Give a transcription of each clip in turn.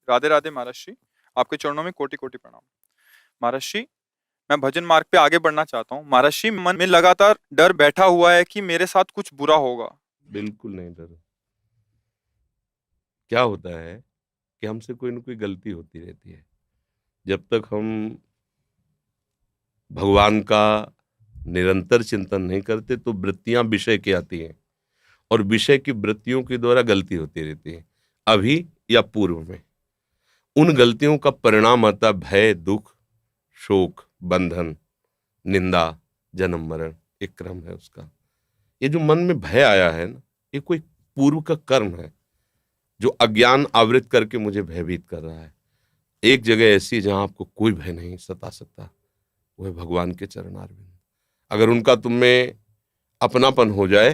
राधे राधे महाराज जी। आपके चरणों में कोटि कोटि प्रणाम। महाराज जी, मैं भजन मार्ग पे आगे बढ़ना चाहता हूँ। महाराज जी, मन में लगातार डर बैठा हुआ है कि मेरे साथ कुछ बुरा होगा। बिल्कुल नहीं डरो। क्या होता है कि हमसे कोई ना कोई गलती होती रहती है। जब तक हम भगवान का निरंतर चिंतन नहीं करते तो वृत्तियां विषय की आती हैं और विषय की वृत्तियों के द्वारा गलती होती रहती है, अभी या पूर्व में। उन गलतियों का परिणाम आता है भय, दुख, शोक, बंधन, निंदा, जन्म मरण। एक क्रम है उसका। ये जो मन में भय आया है ना, ये कोई पूर्व का कर्म है जो अज्ञान आवृत करके मुझे भयभीत कर रहा है। एक जगह ऐसी जहां आपको कोई भय नहीं सता सकता, वो है भगवान के चरणारविंद। अगर उनका तुम में अपनापन हो जाए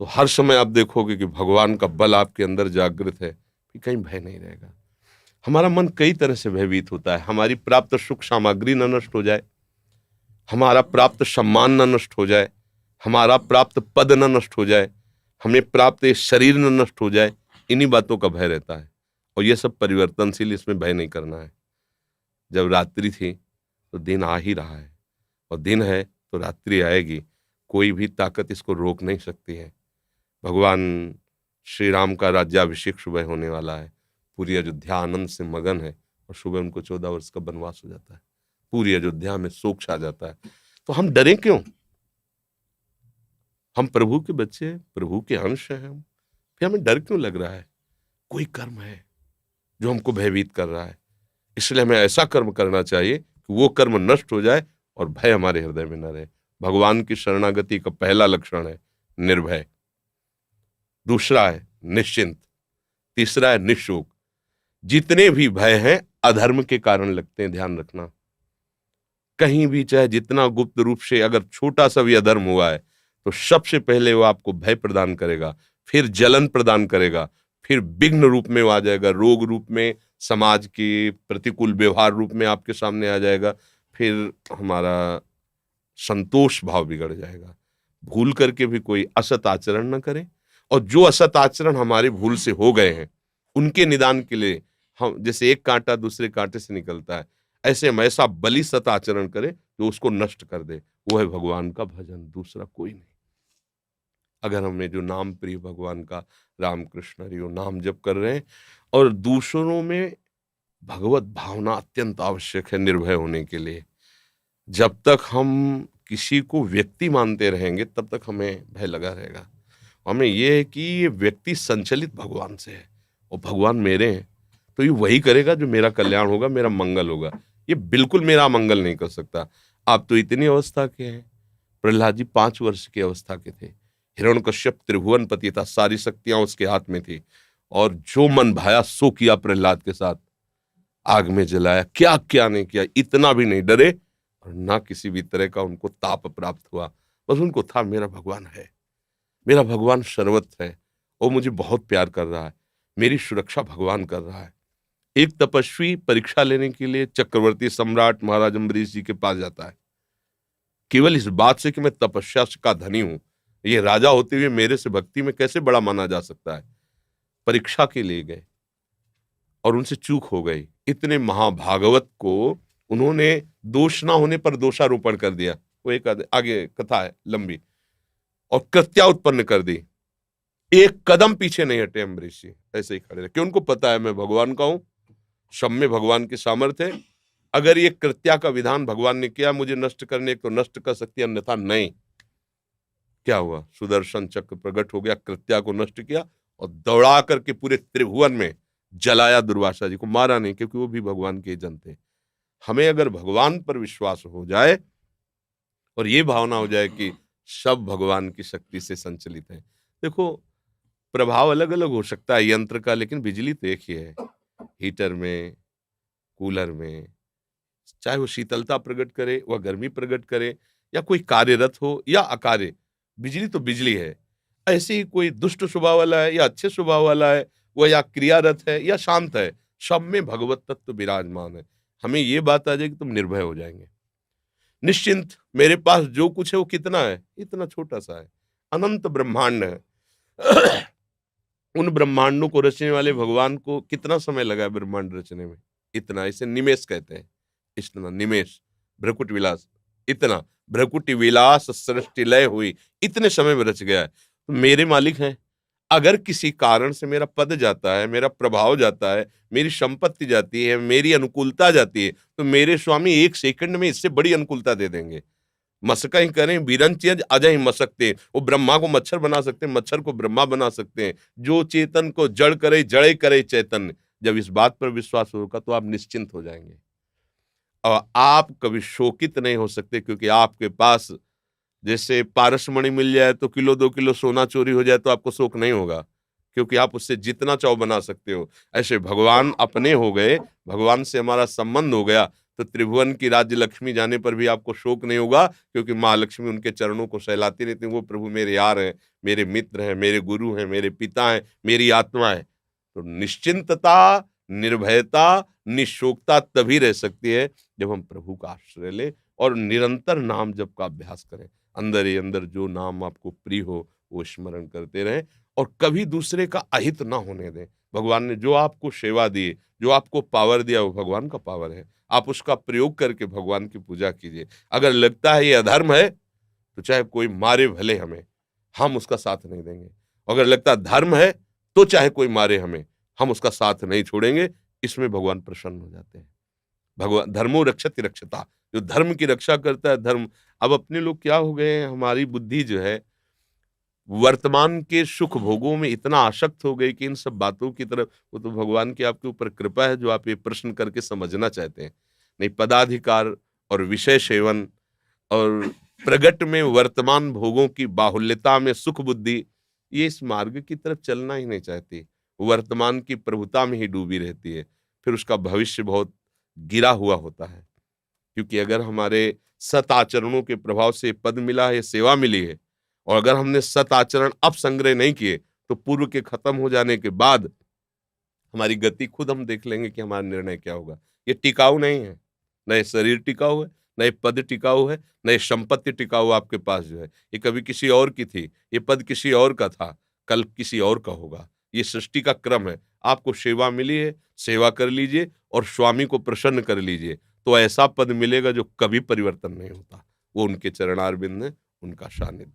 तो हर समय आप देखोगे कि भगवान का बल आपके अंदर जागृत है, फिर कहीं भय नहीं रहेगा। हमारा मन कई तरह से भयभीत होता है। हमारी प्राप्त सुख सामग्री न नष्ट हो जाए, हमारा प्राप्त सम्मान न नष्ट हो जाए, हमारा प्राप्त पद न नष्ट हो जाए, हमें प्राप्त ये शरीर न नष्ट हो जाए, इन्हीं बातों का भय रहता है। और ये सब परिवर्तनशील, इसमें भय नहीं करना है। जब रात्रि थी तो दिन आ ही रहा है, और दिन है तो रात्रि आएगी। कोई भी ताकत इसको रोक नहीं सकती है। भगवान श्री राम का राज्याभिषेक सुबह होने वाला है। पूरी अयोध्या आनंद से मगन है, और सुबह उनको 14 वर्ष का वनवास हो जाता है। पूरी अयोध्या में शोक छा जाता है। तो हम डरें क्यों? हम प्रभु के बच्चे हैं, प्रभु के अंश हैं हम, फिर हमें डर क्यों लग रहा है? कोई कर्म है जो हमको भयभीत कर रहा है। इसलिए हमें ऐसा कर्म करना चाहिए कि वो कर्म नष्ट हो जाए और भय हमारे हृदय में न रहे। भगवान की शरणागति का पहला लक्षण है निर्भय, दूसरा है निश्चिंत, तीसरा है निशोक। जितने भी भय हैं अधर्म के कारण लगते हैं, ध्यान रखना। कहीं भी चाहे जितना गुप्त रूप से अगर छोटा सा भी अधर्म हुआ है, तो सबसे पहले वो आपको भय प्रदान करेगा, फिर जलन प्रदान करेगा, फिर विघ्न रूप में वो आ जाएगा, रोग रूप में, समाज के प्रतिकूल व्यवहार रूप में आपके सामने आ जाएगा। फिर हमारा संतोष भाव बिगड़ जाएगा। भूल करके भी कोई असत आचरण न करें, और जो असत आचरण हमारे भूल से हो गए हैं उनके निदान के लिए हम, जैसे एक कांटा दूसरे कांटे से निकलता है, ऐसे हम ऐसा बलि सत आचरण करें जो उसको नष्ट कर दे। वो है भगवान का भजन, दूसरा कोई नहीं। अगर हमें जो नाम प्रिय भगवान का, राम कृष्ण हरि, वो नाम जप कर रहे हैं, और दूसरों में भगवत भावना अत्यंत आवश्यक है निर्भय होने के लिए। जब तक हम किसी को व्यक्ति मानते रहेंगे तब तक हमें भय लगा रहेगा। हमें ये है कि ये व्यक्ति संचलित भगवान से है, और भगवान मेरे हैं, तो ये वही करेगा जो मेरा कल्याण होगा, मेरा मंगल होगा। ये बिल्कुल मेरा मंगल नहीं कर सकता। आप तो इतनी अवस्था के हैं। प्रहलाद जी 5 वर्ष की अवस्था के थे। हिरण्यकश्यप त्रिभुवन पति था, सारी शक्तियां उसके हाथ में थी, और जो मन भाया सो किया प्रहलाद के साथ। आग में जलाया, क्या क्या नहीं किया। इतना भी नहीं डरे, और ना किसी भी तरह का उनको ताप प्राप्त हुआ। बस उनको था मेरा भगवान है, मेरा भगवान सर्वत्र है, वो मुझे बहुत प्यार कर रहा है, मेरी सुरक्षा भगवान कर रहा है। एक तपस्वी परीक्षा लेने के लिए चक्रवर्ती सम्राट महाराज अम्बरीश जी के पास जाता है, केवल इस बात से कि मैं तपस्या का धनी हूं, ये राजा होते हुए मेरे से भक्ति में कैसे बड़ा माना जा सकता है। परीक्षा के लिए गए और उनसे चूक हो गई। इतने महाभागवत को उन्होंने दोष ना होने पर दोषारोपण कर दिया। वो एक आगे कथा है लंबी, और कृत्या उत्पन्न कर दी। एक कदम पीछे नहीं हटे अम्बरीश जी, ऐसे ही खड़े रहे, क्यों उनको पता है मैं भगवान का हूं, सब में भगवान की सामर्थ्य है। अगर ये कृत्या का विधान भगवान ने किया मुझे नष्ट करने को, तो नष्ट कर सकती, अन्यथा नहीं। क्या हुआ? सुदर्शन चक्र प्रकट हो गया, कृत्या को नष्ट किया, और दौड़ा करके पूरे त्रिभुवन में जलाया। दुर्वासा जी को मारा नहीं, क्योंकि वो भी भगवान के जन थे। हमें अगर भगवान पर विश्वास हो जाए और ये भावना हो जाए कि सब भगवान की शक्ति से संचलित है। देखो, प्रभाव अलग अलग हो सकता है यंत्र का, लेकिन बिजली तो एक ही है। हीटर में, कूलर में, चाहे वो शीतलता प्रकट करे, वह गर्मी प्रकट करे, या कोई कार्यरत हो या अकार्य, बिजली तो बिजली है। ऐसे ही कोई दुष्ट स्वभाव वाला है या अच्छे स्वभाव वाला है, वह या क्रियारत है या शांत है, सब में भगवत तत्व विराजमान है। हमें ये बात आ जाएगी, तुम निर्भय हो जाएंगे, निश्चिंत। मेरे पास जो कुछ है वो कितना है? इतना छोटा सा है, अनंत ब्रह्मांड है। उन ब्रह्मांडों को रचने वाले भगवान को कितना समय लगा है ब्रह्मांड रचने में? इतना, इसे निमेष कहते हैं। इतना निमेष, भ्रकुट विलास, इतना भ्रकुटी विलास सृष्टि लय हुई, इतने समय में रच गया है। तो मेरे मालिक हैं। अगर किसी कारण से मेरा पद जाता है, मेरा प्रभाव जाता है, मेरी संपत्ति जाती है, मेरी अनुकूलता जाती है, तो मेरे स्वामी 1 सेकंड में इससे बड़ी अनुकूलता दे देंगे। मसका ही करें बिरंच अजय ही मसकते। वो ब्रह्मा को मच्छर बना सकते हैं, मच्छर को ब्रह्मा बना सकते हैं। जो चेतन को जड़ करे, जड़े करे चैतन्य। जब इस बात पर विश्वास होगा तो आप निश्चिंत हो जाएंगे और आप कभी शोकित नहीं हो सकते, क्योंकि आपके पास जैसे पारसमणि मिल जाए तो किलो 2 किलो सोना चोरी हो जाए तो आपको शोक नहीं होगा, क्योंकि आप उससे जितना चाहो बना सकते हो। ऐसे भगवान अपने हो गए, भगवान से हमारा संबंध हो गया, तो त्रिभुवन की राज्य लक्ष्मी जाने पर भी आपको शोक नहीं होगा, क्योंकि माँ लक्ष्मी उनके चरणों को सहलाती रहती है। वो प्रभु मेरे यार हैं, मेरे मित्र हैं, मेरे गुरु हैं, मेरे पिता हैं, मेरी आत्मा है। तो निश्चिंतता, निर्भयता, निशोकता तभी रह सकती है जब हम प्रभु का आश्रय लें और निरंतर नाम जप का अभ्यास करें। अंदर ही अंदर जो नाम आपको प्रिय हो वो स्मरण करते रहें और कभी दूसरे का अहित ना होने दें। भगवान ने जो आपको सेवा दी, जो आपको पावर दिया, वो भगवान का पावर है। आप उसका प्रयोग करके भगवान की पूजा कीजिए। अगर लगता है ये अधर्म है तो चाहे कोई मारे भले हमें, हम उसका साथ नहीं देंगे। अगर लगता है धर्म है तो चाहे कोई मारे हमें, हम उसका साथ नहीं छोड़ेंगे। इसमें भगवान प्रसन्न हो जाते हैं। भगवान धर्मो रक्षति रक्षता, जो धर्म की रक्षा करता है धर्म। अब अपने लोग क्या हो गए हैं, हमारी बुद्धि जो है वर्तमान के सुख भोगों में इतना आसक्त हो गई कि इन सब बातों की तरफ, वो तो भगवान की आपके ऊपर कृपा है जो आप ये प्रश्न करके समझना चाहते हैं। नहीं, पदाधिकार और विषय सेवन और प्रगट में वर्तमान भोगों की बाहुल्यता में सुख बुद्धि, ये इस मार्ग की तरफ चलना ही नहीं चाहती। वर्तमान की प्रभुता में ही डूबी रहती है। फिर उसका भविष्य बहुत गिरा हुआ होता है, क्योंकि अगर हमारे सत आचरणों के प्रभाव से पद मिला है, सेवा मिली है, और अगर हमने सत आचरण अब संग्रह नहीं किए तो पूर्व के खत्म हो जाने के बाद हमारी गति खुद हम देख लेंगे कि हमारा निर्णय क्या होगा। ये टिकाऊ नहीं है, न ये शरीर टिकाऊ है, न ये पद टिकाऊ है, न ये संपत्ति टिकाऊ आपके पास जो है। ये कभी किसी और की थी, ये पद किसी और का था, कल किसी और का होगा। ये सृष्टि का क्रम है। आपको सेवा मिली है, सेवा कर लीजिए और स्वामी को प्रसन्न कर लीजिए, तो ऐसा पद मिलेगा जो कभी परिवर्तन नहीं होता। वो उनके चरणारविंद है, उनका सानिध्य।